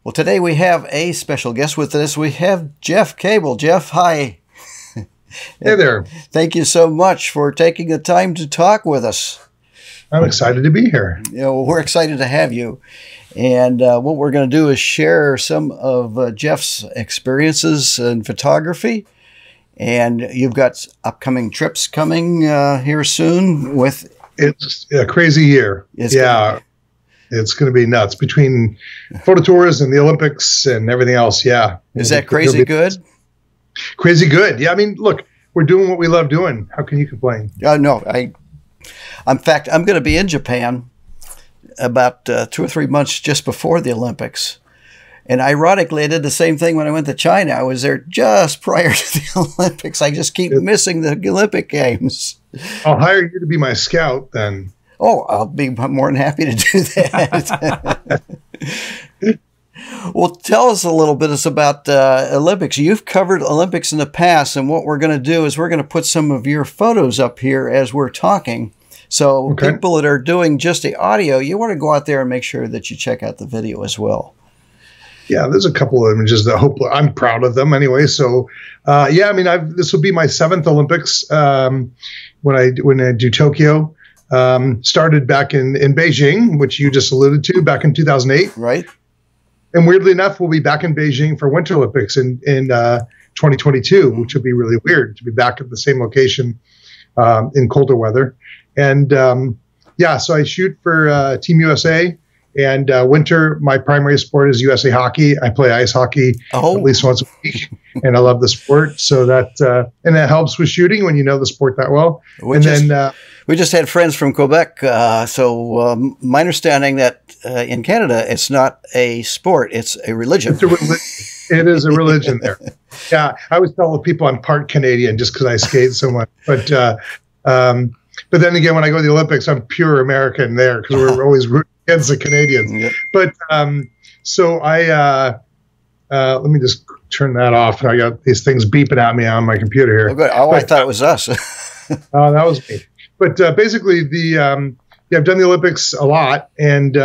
Well, today we have a special guest with us. We have Jeff Cable. Jeff, hi. Hey there. Thank you so much for taking the time to talk with us. I'm excited to be here. We're excited to have you. And what we're going to do is share some of Jeff's experiences in photography. And you've got upcoming trips coming here soon with... It's a crazy year. It's going to be nuts between photo tours and the Olympics and everything else. Yeah. Is that crazy good? Crazy good. Yeah. I mean, look, we're doing what we love doing. How can you complain? No, in fact, I'm going to be in Japan about 2 or 3 months just before the Olympics. And ironically, I did the same thing when I went to China. I was there just prior to the Olympics. I just keep missing the Olympic Games. I'll hire you to be my scout then. Oh, I'll be more than happy to do that. Well, tell us a little bit about Olympics. You've covered Olympics in the past, and what we're going to do is we're going to put some of your photos up here as we're talking. So people that are doing just the audio, you want to go out there and make sure that you check out the video as well. Yeah, there's a couple of images that I'm proud of them anyway. So, I mean, this will be my 7th Olympics when I do Tokyo. Started back in Beijing, which you just alluded to, back in 2008. Right. And weirdly enough, we'll be back in Beijing for Winter Olympics in 2022, which will be really weird to be back at the same location in colder weather. And so I shoot for Team USA. And winter, my primary sport is USA Hockey. I play ice hockey at least once a week, and I love the sport. So that helps with shooting when you know the sport that well. We just had friends from Quebec. So my understanding that in Canada, it's not a sport; it's a religion. It is a religion there. Yeah, I always tell the people I'm part Canadian just because I skate so much. But then again, when I go to the Olympics, I'm pure American there because we're always rooting against the Canadians. Yep. But so I let me just turn that off. I got these things beeping at me on my computer here. I thought it was us. That was me. But basically, I've done the Olympics a lot, and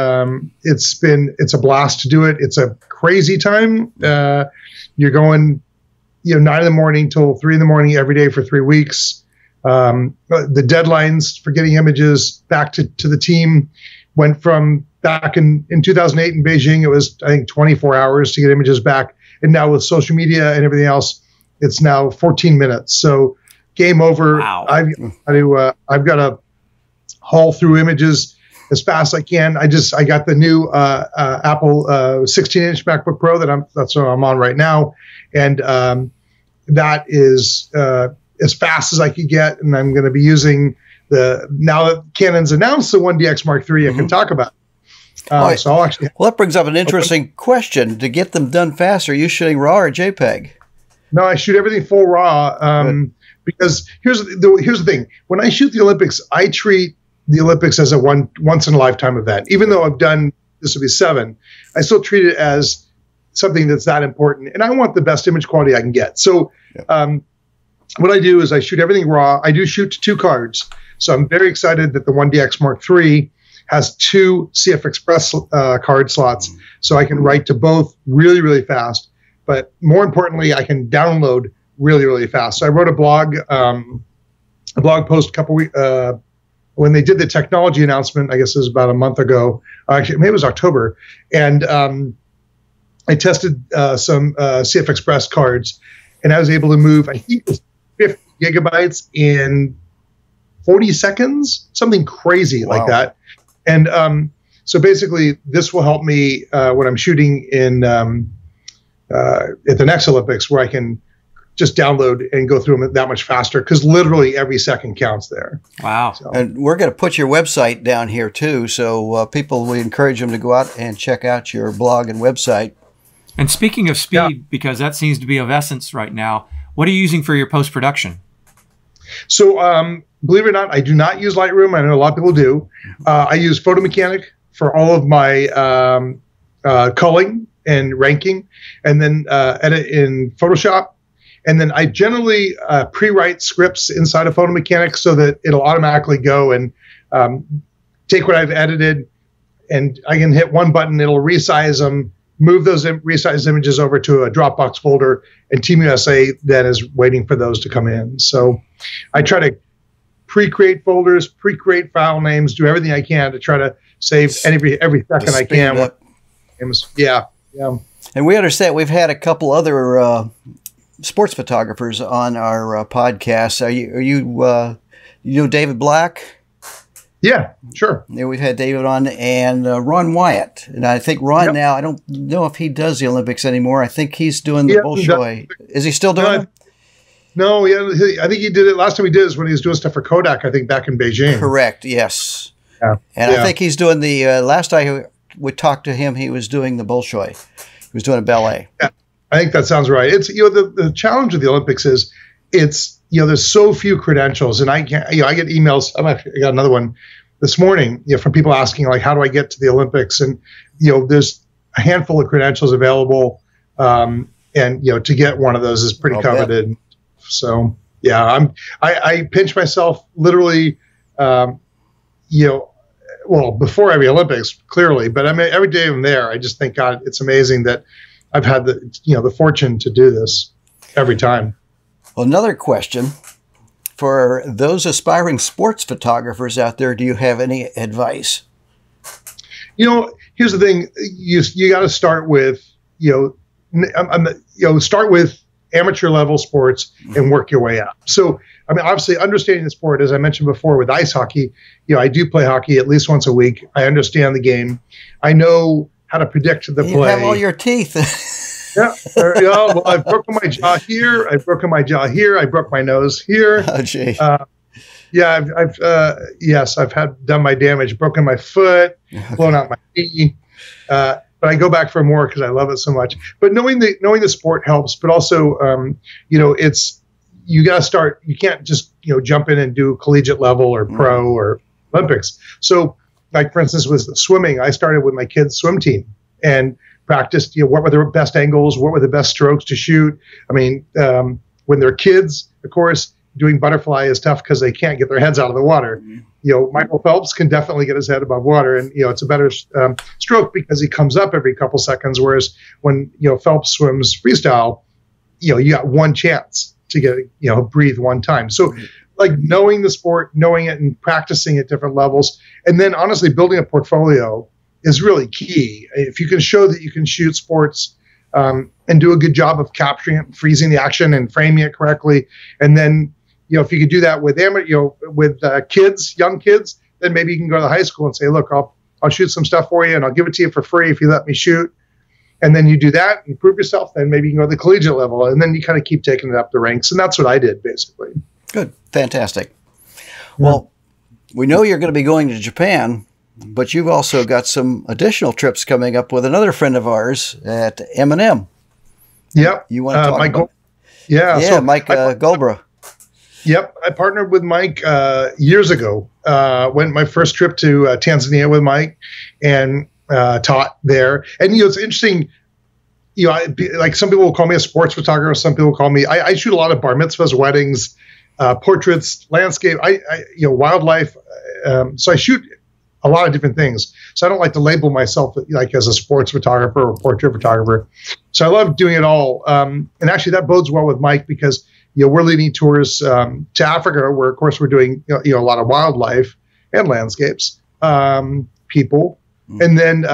it's a blast to do it. It's a crazy time. You're going, 9 a.m. till 3 a.m. every day for 3 weeks. The deadlines for getting images back to the team went from back in 2008 in Beijing. It was, I think, 24 hours to get images back. And now with social media and everything else, it's now 14 minutes. So game over. Wow. I've got to haul through images as fast as I can. I got the new Apple 16-inch MacBook Pro that's what I'm on right now. And that is as fast as I could get. And I'm going to be using now that Canon's announced the 1DX Mark III, I can talk about it. So I'll actually. Well, that brings up an interesting question. To get them done faster, are you shooting RAW or JPEG? No, I shoot everything full RAW because here's the thing. When I shoot the Olympics, I treat the Olympics as a once in a lifetime event. Even though I've done, this will be 7, I still treat it as something that's that important. And I want the best image quality I can get. So what I do is I shoot everything RAW. I do shoot to 2 cards. So I'm very excited that the 1DX Mark III has 2 CF Express card slots, so I can write to both really, really fast. But more importantly, I can download really, really fast. So I wrote a blog post a couple weeks when they did the technology announcement. I guess it was about a month ago. Actually, maybe it was October, and I tested some CF Express cards, and I was able to move, I think it was 50 gigabytes in 40 seconds, something crazy like that. And so basically, this will help me when I'm shooting at the next Olympics, where I can just download and go through them that much faster, because literally every second counts there. Wow. So. And we're going to put your website down here too, so people, we encourage them to go out and check out your blog and website. And speaking of speed, because that seems to be of essence right now, what are you using for your post-production? So believe it or not, I do not use Lightroom. I know a lot of people do. I use Photomechanic for all of my culling and ranking, and then edit in Photoshop. And then I generally pre-write scripts inside of Photomechanic so that it'll automatically go and take what I've edited, and I can hit one button, it'll resize them, move those resized images over to a Dropbox folder, and Team USA then is waiting for those to come in. So I try to pre-create folders, pre-create file names, do everything I can to try to save every second I can. Yeah. And we understand we've had a couple other sports photographers on our podcast. Are you know David Black? Yeah, sure. Yeah, we've had David on, and Ron Wyatt. And I think Ron now, I don't know if he does the Olympics anymore. I think he's doing the Bolshoi. Is he still doing it? No, I think he did it. Last time he did is when he was doing stuff for Kodak, I think back in Beijing. Correct, yes. Yeah. And I think he's doing the, last I would talk to him, he was doing the Bolshoi. He was doing a ballet. Yeah, I think that sounds right. It's, the challenge of the Olympics is it's, there's so few credentials, and I get emails. I got another one this morning, from people asking like, how do I get to the Olympics? And, there's a handful of credentials available. And, to get one of those is pretty coveted. Bet. So, yeah, I pinch myself literally, before every Olympics, clearly, but I mean, every day I'm there, I just think, God, it's amazing that I've had the fortune to do this every time. Well, another question for those aspiring sports photographers out there, do you have any advice? Here's the thing. You got to start with, start with amateur level sports and work your way up. So, I mean, obviously understanding the sport, as I mentioned before with ice hockey, I do play hockey at least once a week. I understand the game. I know how to predict the play. You have all your teeth. Yeah. Well, I've broken my jaw here. I've broken my jaw here. I broke my nose here. Oh, gee. Yeah, I've done my damage, broken my foot, blown out my knee. But I go back for more because I love it so much. But knowing the sport helps. But also, it's you got to start. You can't just jump in and do collegiate level or pro or Olympics. So, like for instance, with swimming, I started with my kids' swim team and practiced, what were the best angles, what were the best strokes to shoot. I mean, when they're kids, of course, doing butterfly is tough because they can't get their heads out of the water. Michael Phelps can definitely get his head above water, and it's a better stroke because he comes up every couple seconds. Whereas when Phelps swims freestyle, you got one chance to get breathe one time. So, like knowing the sport, knowing it, and practicing at different levels, and then honestly building a portfolio is really key. If you can show that you can shoot sports and do a good job of capturing it, freezing the action and framing it correctly, and then if you could do that with kids, young kids, then maybe you can go to the high school and say, look, I'll shoot some stuff for you and I'll give it to you for free if you let me shoot. And then you do that and prove yourself. Then maybe you can go to the collegiate level, and then you kind of keep taking it up the ranks. And that's what I did basically. Good, fantastic. Well, we know you're going to be going to Japan, but you've also got some additional trips coming up with another friend of ours at M&M. Yep. You want to talk about so Mike Golbra. Yep. I partnered with Mike years ago. Went my first trip to Tanzania with Mike and taught there. And, it's interesting, like some people will call me a sports photographer. Some people call me, I shoot a lot of bar mitzvahs, weddings, portraits, landscape, wildlife. So I shoot a lot of different things. So I don't like to label myself like as a sports photographer or portrait photographer. So I love doing it all. And actually that bodes well with Mike because, we're leading tours to Africa where of course we're doing, a lot of wildlife and landscapes, people. And then,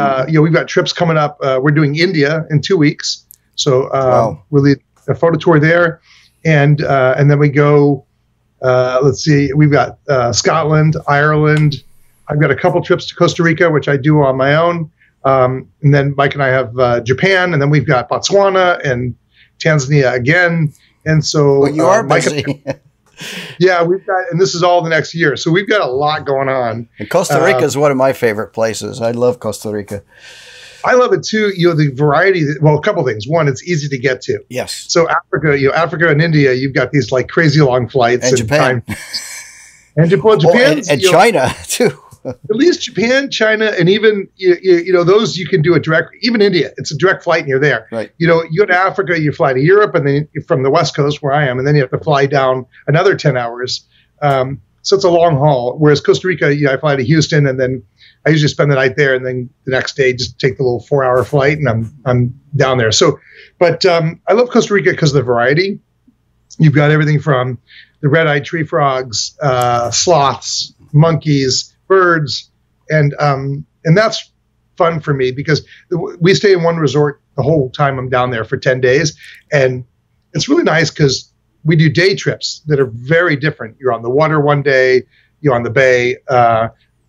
we've got trips coming up. We're doing India in 2 weeks. So we're leading a photo tour there. And then we go, let's see, we've got Scotland, Ireland. I've got a couple trips to Costa Rica, which I do on my own. And then Mike and I have Japan, and then we've got Botswana and Tanzania again. And so you are busy. Yeah, we've got, and this is all the next year. So we've got a lot going on. And Costa Rica is one of my favorite places. I love Costa Rica. I love it too. The variety. Well, a couple things. One, it's easy to get to. Yes. So Africa and India, you've got these like crazy long flights. And Japan. Japan and China too. At least Japan, China, and even those you can do a direct. Even India, it's a direct flight and you're there. Right. You go to Africa, you fly to Europe, and then from the West Coast where I am, and then you have to fly down another 10 hours. So it's a long haul. Whereas Costa Rica, I fly to Houston, and then I usually spend the night there, and then the next day just take the little 4-hour flight, and I'm down there. So, but I love Costa Rica because of the variety. You've got everything from the red-eyed tree frogs, sloths, monkeys, birds, and that's fun for me because we stay in one resort the whole time I'm down there for 10 days, and it's really nice because we do day trips that are very different. You're on the water one day, you're on the bay,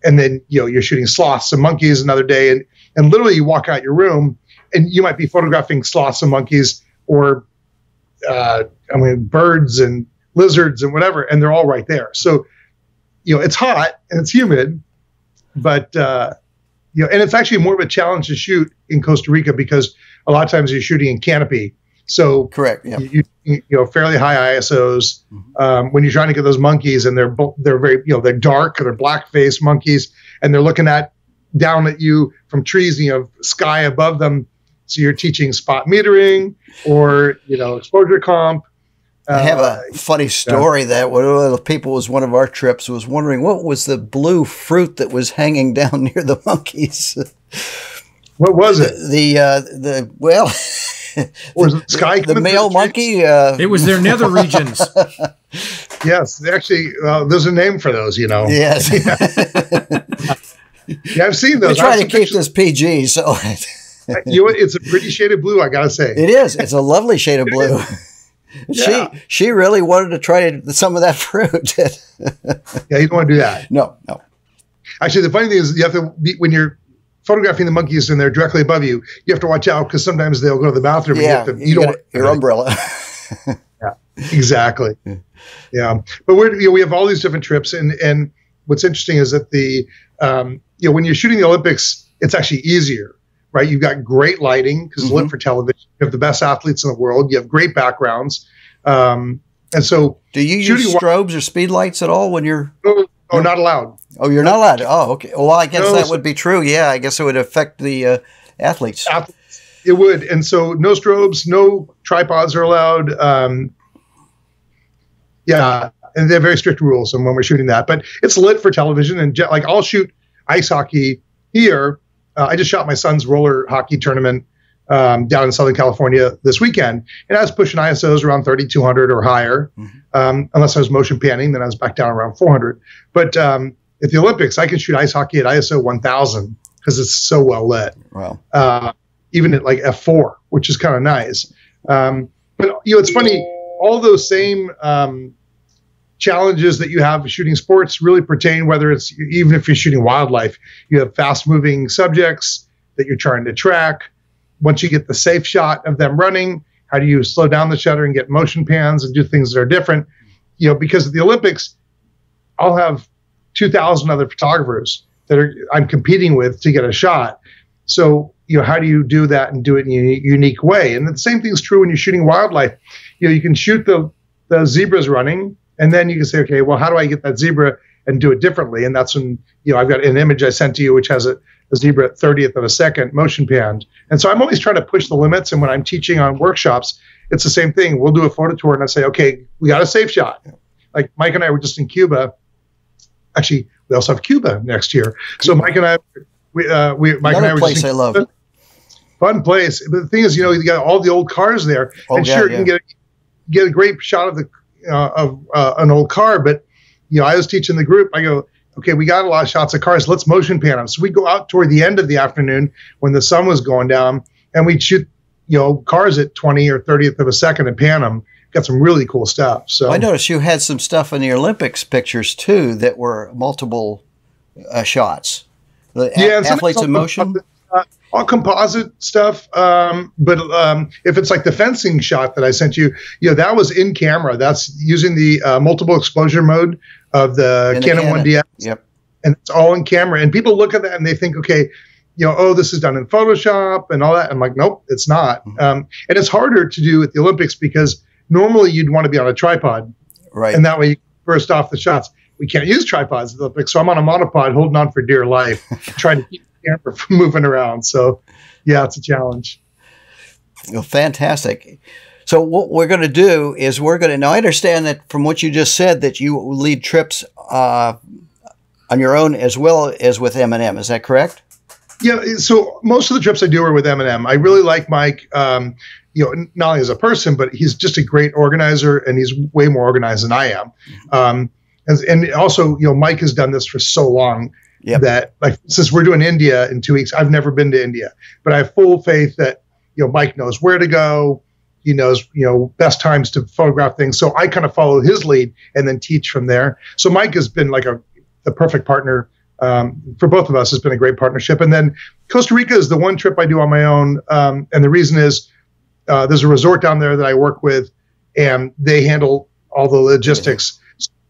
and then you're shooting sloths and monkeys another day, and literally you walk out your room and you might be photographing sloths and monkeys or birds and lizards and whatever, and they're all right there. So it's hot and it's humid, but and it's actually more of a challenge to shoot in Costa Rica because a lot of times you're shooting in canopy. So correct, yeah. You fairly high ISOs when you're trying to get those monkeys, and they're very they're dark, they're black faced monkeys, and they're looking down at you from trees, and you have sky above them. So you're teaching spot metering or exposure comp. I have a funny story that one of the people one of our trips was wondering what was the blue fruit that was hanging down near the monkeys. What was it? Or is it sky? The male monkey. It was their nether regions. Yes, actually, there's a name for those. Yes. Yeah, I've seen those. We try to keep this PG, so. It's a pretty shade of blue, I gotta say. It is. It's a lovely shade of blue. Yeah. She really wanted to try some of that fruit. Yeah, you don't want to do that. No. Actually, the funny thing is, you have to when you're photographing the monkeys and they're directly above you, you have to watch out because sometimes they'll go to the bathroom. Yeah, and you don't want your umbrella. Yeah, exactly. Yeah, but we have all these different trips, and what's interesting is that when you're shooting the Olympics, it's actually easier. Right, you've got great lighting because it's lit for television. You have the best athletes in the world. You have great backgrounds, and so. Do you use strobes or speed lights at all when you're? Oh, not allowed. Oh, you're not allowed. Oh, okay. Well, I guess that would be true. Yeah, I guess it would affect the athletes. It would, and so no strobes, no tripods are allowed. Yeah, and they have very strict rules on when we're shooting that. But it's lit for television, and I'll shoot ice hockey here. I just shot my son's roller hockey tournament down in Southern California this weekend, and I was pushing ISOs around 3,200 or higher, unless I was motion panning, then I was back down around 400. But at the Olympics, I can shoot ice hockey at ISO 1,000 because it's so well lit. Wow. Even at like F4, which is kind of nice. But it's funny, all those same challenges that you have shooting sports really pertain, whether it's even if you're shooting wildlife, you have fast moving subjects that you're trying to track. Once you get the safe shot of them running, how do you slow down the shutter and get motion pans and do things that are different? Because at the Olympics, I'll have 2,000 other photographers that I'm competing with to get a shot. So, how do you do that and do it in a unique way? And the same thing's true when you're shooting wildlife. You can shoot the zebras running, and then you can say, okay, well, how do I get that zebra and do it differently? And that's when, I've got an image I sent to you, which has a zebra at 30th of a second motion panned. And so I'm always trying to push the limits. And when I'm teaching on workshops, it's the same thing. We'll do a photo tour and I say, okay, we got a safe shot. Like Mike and I were just in Cuba. Actually, we also have Cuba next year. So Mike and I, Mike and I were place I love. Fun place. But the thing is, you got all the old cars there. You can get a great shot of an old car. But, I was teaching the group. I go, okay, we got a lot of shots of cars. Let's motion pan them. So we go out toward the end of the afternoon when the sun was going down, and we'd shoot, cars at 20 or 30th of a second and pan them. Got some really cool stuff. So I noticed you had some stuff in the Olympics pictures too that were multiple shots. Athletes in motion. All composite stuff. But if it's like the fencing shot that I sent you, that was in camera. That's using the multiple exposure mode of the Canon 1DX. Yep. And it's all in camera. And people look at that and they think, okay, this is done in Photoshop and all that. I'm like, nope, it's not. And it's harder to do at the Olympics because normally you'd want to be on a tripod. Right. And that way you burst off the shots. We can't use tripods at the Olympics. So I'm on a monopod holding on for dear life, trying to keep the camera from moving around. So, yeah, it's a challenge. Well, fantastic. So what we're going to do is now I understand that from what you just said that you lead trips on your own as well as with M&M. Is that correct? Yeah. So most of the trips I do are with M&M. I really like Mike, not only as a person, but he's just a great organizer, and he's way more organized than I am. And also, Mike has done this for so long that, like, since we're doing India in 2 weeks, I've never been to India, but I have full faith that, Mike knows where to go. He knows, best times to photograph things. So I kind of follow his lead and then teach from there. So Mike has been like the perfect partner for both of us. Has been a great partnership. And then Costa Rica is the one trip I do on my own. And the reason is there's a resort down there that I work with, and they handle all the logistics.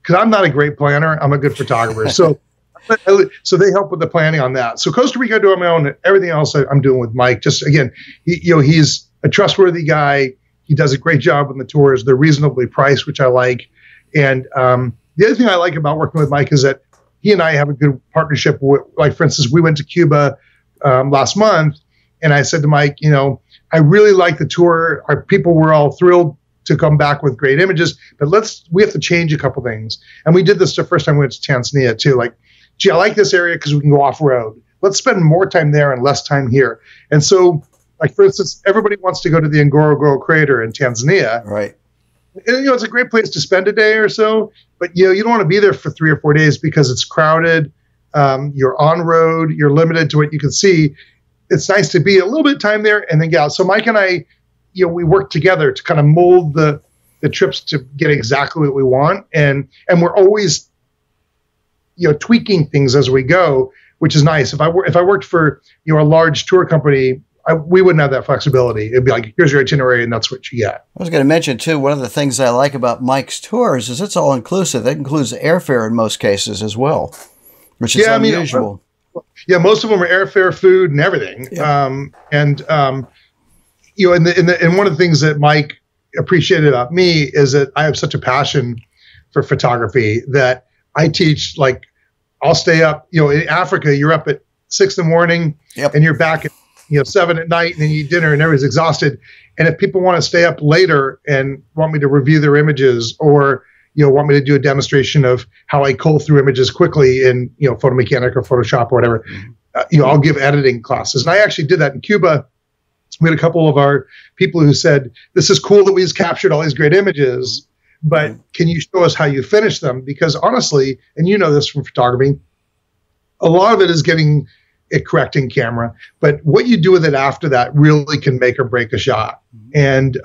Because I'm not a great planner, I'm a good photographer. So they help with the planning on that. So Costa Rica I do on my own. Everything else I'm doing with Mike. Just again, he's a trustworthy guy. He does a great job on the tours. They're reasonably priced, which I like. And the other thing I like about working with Mike is that he and I have a good partnership. Like, for instance, we went to Cuba last month, and I said to Mike, I really like the tour. Our people were all thrilled to come back with great images, but we have to change a couple things. And we did this the first time we went to Tanzania too. Like, gee, I like this area because we can go off road. Let's spend more time there and less time here. And so, like, for instance, everybody wants to go to the Ngorongoro crater in Tanzania. Right. And, it's a great place to spend a day or so, but, you don't want to be there for 3 or 4 days because it's crowded. You're on road. You're limited to what you can see. It's nice to be a little bit of time there and then get out. So Mike and I, we work together to kind of mold the trips to get exactly what we want. And we're always, tweaking things as we go, which is nice. If I worked for, a large tour company, we wouldn't have that flexibility. It'd be like, here's your itinerary and that's what you get. I was going to mention too, one of the things I like about Mike's tours is it's all inclusive. That includes airfare in most cases as well, which is unusual. Most of them are airfare, food, and everything. Yeah. And one of the things that Mike appreciated about me is that I have such a passion for photography that I teach. Like, I'll stay up. In Africa, you're up at 6 a.m. and you're back at 7 at night, and then you eat dinner, and everybody's exhausted. And if people want to stay up later and want me to review their images, or want me to do a demonstration of how I cull through images quickly in Photomechanic or Photoshop or whatever, I'll give editing classes. And I actually did that in Cuba. We had a couple of our people who said, this is cool that we just captured all these great images, but can you show us how you finish them? Because honestly, and this from photography, a lot of it is getting it correct in camera, but what you do with it after that really can make or break a shot. And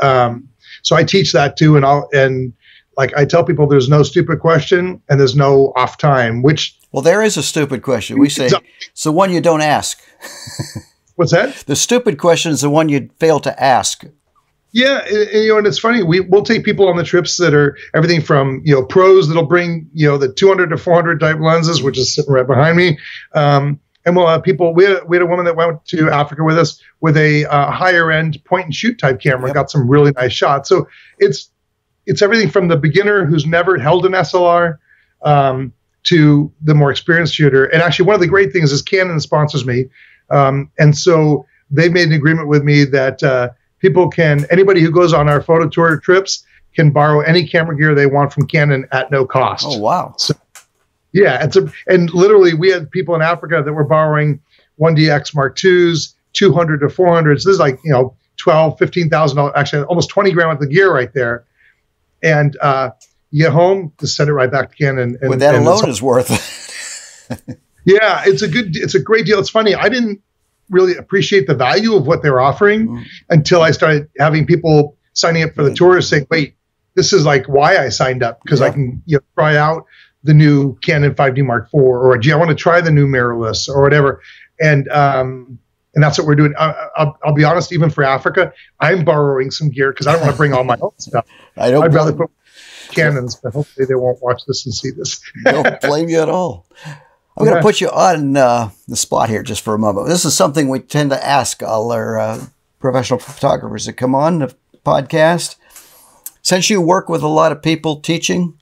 so I teach that too. And I tell people there's no stupid question and there's no off time, well, there is a stupid question. We say it's the one you don't ask. What's that? The stupid question is the one you fail to ask. Yeah, and it's funny. We'll take people on the trips that are everything from pros that'll bring the 200 to 400 type lenses, which is sitting right behind me. And we'll have people. We had a woman that went to Africa with us with a higher end point and shoot type camera. Got some really nice shots. So it's everything from the beginner who's never held an SLR to the more experienced shooter. And actually, one of the great things is Canon sponsors me. And so they made an agreement with me that anybody who goes on our photo tour trips can borrow any camera gear they want from Canon at no cost. Oh, wow. So, yeah. And literally we had people in Africa that were borrowing 1DX Mark IIs, 200 to 400s. This is like, $12,000, $15,000, actually almost 20 grand worth of gear right there. And, you get home, just send it right back to Canon. And that alone is worth it. Yeah, it's a great deal. It's funny. I didn't really appreciate the value of what they were offering until I started having people signing up for the tours saying, wait, this is like why I signed up, because I can try out the new Canon 5D Mark IV, or gee, I want to try the new mirrorless or whatever. And that's what we're doing. I'll be honest, even for Africa, I'm borrowing some gear because I don't want to bring all my own stuff. I'd rather put Canons, but hopefully they won't watch this and see this. I don't blame you at all. I'm going to put you on the spot here just for a moment. This is something we tend to ask all our professional photographers that come on the podcast. Since you work with a lot of people teaching,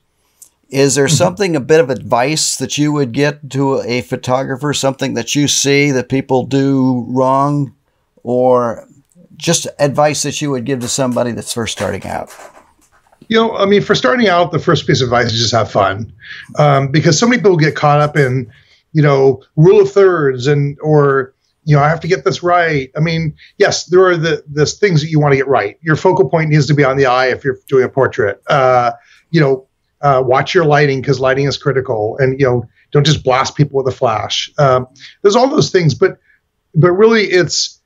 is there something, a bit of advice that you would get to a photographer, something that you see that people do wrong, or just advice that you would give to somebody that's first starting out? For starting out, the first piece of advice is just have fun, because so many people get caught up in rule of thirds or I have to get this right. I mean, yes, there are the things that you want to get right. Your focal point needs to be on the eye if you're doing a portrait. Watch your lighting because lighting is critical, and don't just blast people with a flash. There's all those things, but really it's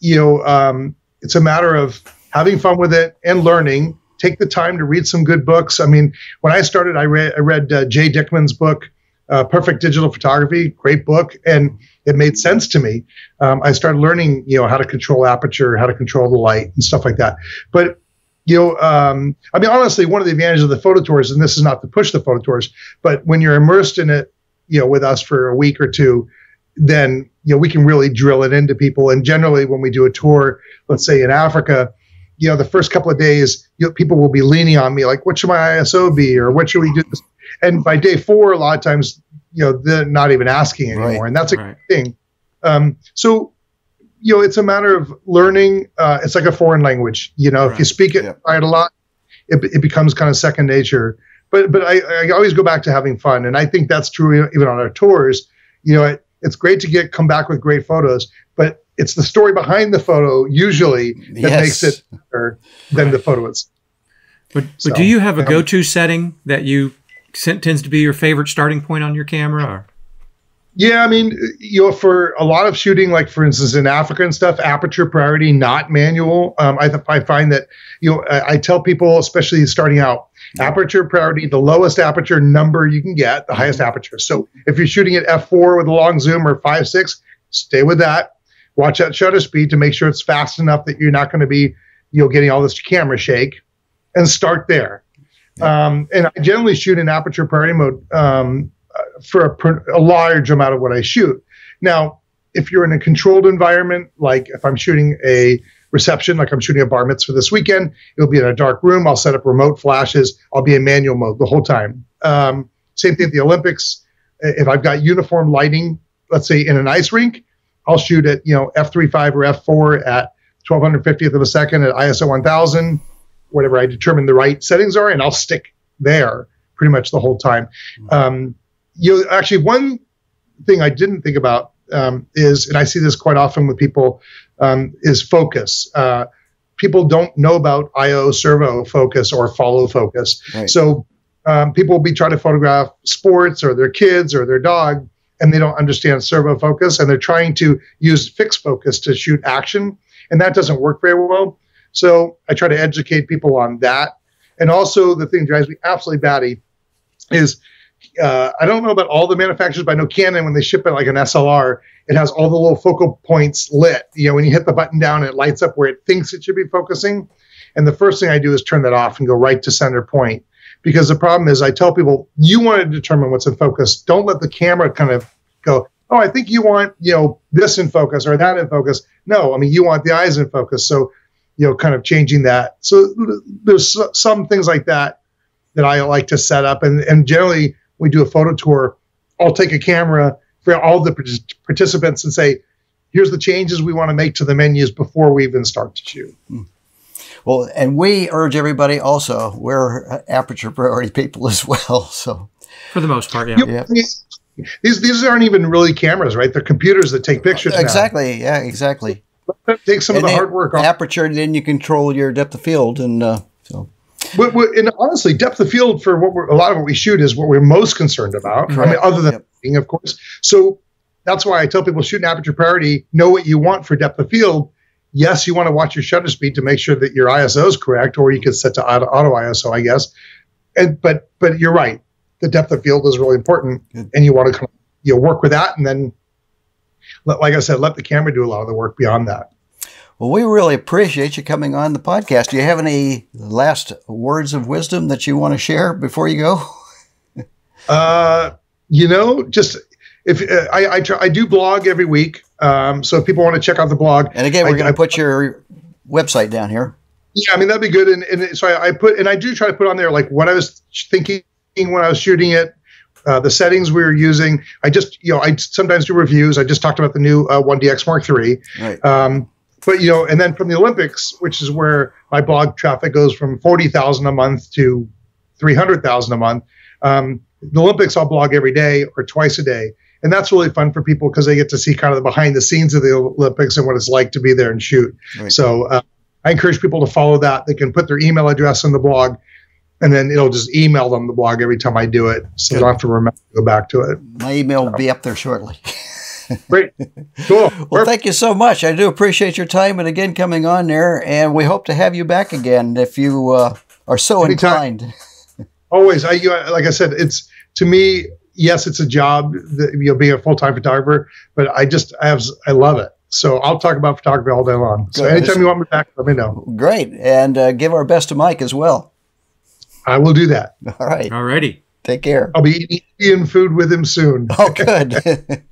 it's a matter of having fun with it and learning. Take the time to read some good books. I mean, when I started, I read Jay Dickman's book, Perfect Digital Photography. Great book, and it made sense to me. I started learning, how to control aperture, how to control the light, and stuff like that. But I mean, honestly, one of the advantages of the photo tours, and this is not to push the photo tours, but when you're immersed in it, with us for a week or two, then we can really drill it into people. And generally, when we do a tour, let's say in Africa, the first couple of days, people will be leaning on me like, what should my ISO be, or what should we do this? And by day 4, a lot of times, they're not even asking anymore, right. And that's a good thing. So it's a matter of learning. It's like a foreign language. If you speak it a lot, it becomes kind of second nature. But I always go back to having fun, and I think that's true even on our tours. It's great to come back with great photos, but it's the story behind the photo usually that makes it better than the photo itself. But do you have a go-to setting that tends to be your favorite starting point on your camera? Or? Yeah, I mean, for a lot of shooting, like for instance in Africa and stuff, aperture priority, not manual. I find that I tell people, especially starting out, aperture priority, the lowest aperture number you can get, the highest aperture. So if you're shooting at f4 with a long zoom or 5.6, stay with that. Watch that shutter speed to make sure it's fast enough that you're not going to be getting all this camera shake, and start there. And I generally shoot in aperture priority mode for a large amount of what I shoot. Now, if you're in a controlled environment, like if I'm shooting a reception, like I'm shooting a bar mitzvah this weekend, it'll be in a dark room. I'll set up remote flashes. I'll be in manual mode the whole time. Same thing at the Olympics. If I've got uniform lighting, let's say in an ice rink, I'll shoot at f3.5 or f4 at 1250th of a second at ISO 1000, whatever I determine the right settings are, and I'll stick there pretty much the whole time. Actually, one thing I didn't think about is, and I see this quite often with people, is focus. People don't know about IO servo focus or follow focus. Right. So people will be trying to photograph sports or their kids or their dog, and they don't understand servo focus, and they're trying to use fixed focus to shoot action, and that doesn't work very well. So I try to educate people on that. And also the thing that drives me absolutely batty is, I don't know about all the manufacturers, but I know Canon, when they ship it like an SLR, it has all the little focal points lit. When you hit the button down, it lights up where it thinks it should be focusing. And the first thing I do is turn that off and go right to center point. Because the problem is, I tell people, you want to determine what's in focus. Don't let the camera kind of go, oh, I think you want, this in focus or that in focus. No, I mean, you want the eyes in focus. So, kind of changing that. So there's some things like that I like to set up. And generally, we do a photo tour, I'll take a camera for all the participants and say, here's the changes we want to make to the menus before we even start to shoot. Well, and we urge everybody also, we're aperture priority people as well. So for the most part, yeah. These aren't even really cameras, right? They're computers that take pictures. Exactly. Now. Yeah, exactly. Take some of the hard work off. Aperture, then you control your depth of field, and so. And honestly, depth of field for a lot of what we shoot is what we're most concerned about. Right. I mean, other than lighting, of course. So that's why I tell people, shoot an aperture priority. Know what you want for depth of field. Yes, you want to watch your shutter speed to make sure that your ISO is correct, or you could set to auto ISO, I guess. But you're right. The depth of field is really important, and you want to work with that, and then, like I said, let the camera do a lot of the work beyond that. Well, we really appreciate you coming on the podcast. Do you have any last words of wisdom that you want to share before you go? Just if I do blog every week. So if people want to check out the blog, and again, we're going to put your website down here. Yeah, I mean, that'd be good. And so I do try to put on there like what I was thinking when I was shooting it, the settings we were using. I sometimes do reviews. I just talked about the new 1DX Mark III. Right. But, and then from the Olympics, which is where my blog traffic goes from 40,000 a month to 300,000 a month. The Olympics I'll blog every day or twice a day. And that's really fun for people because they get to see kind of the behind the scenes of the Olympics and what it's like to be there and shoot. Right. So I encourage people to follow that. They can put their email address in the blog, and then it'll just email them the blog every time I do it. So they don't have to remember to go back to it. My email will be up there shortly. Great. Cool. Well, thank you so much. I do appreciate your time and again coming on there, and we hope to have you back again if you are so inclined. Always. Like I said, it's, to me, yes, it's a job, being a full-time photographer, but I love it. So I'll talk about photography all day long. So anytime you want me back, let me know. Great. And give our best to Mike as well. I will do that. All right. All righty. Take care. I'll be eating food with him soon. Oh, good.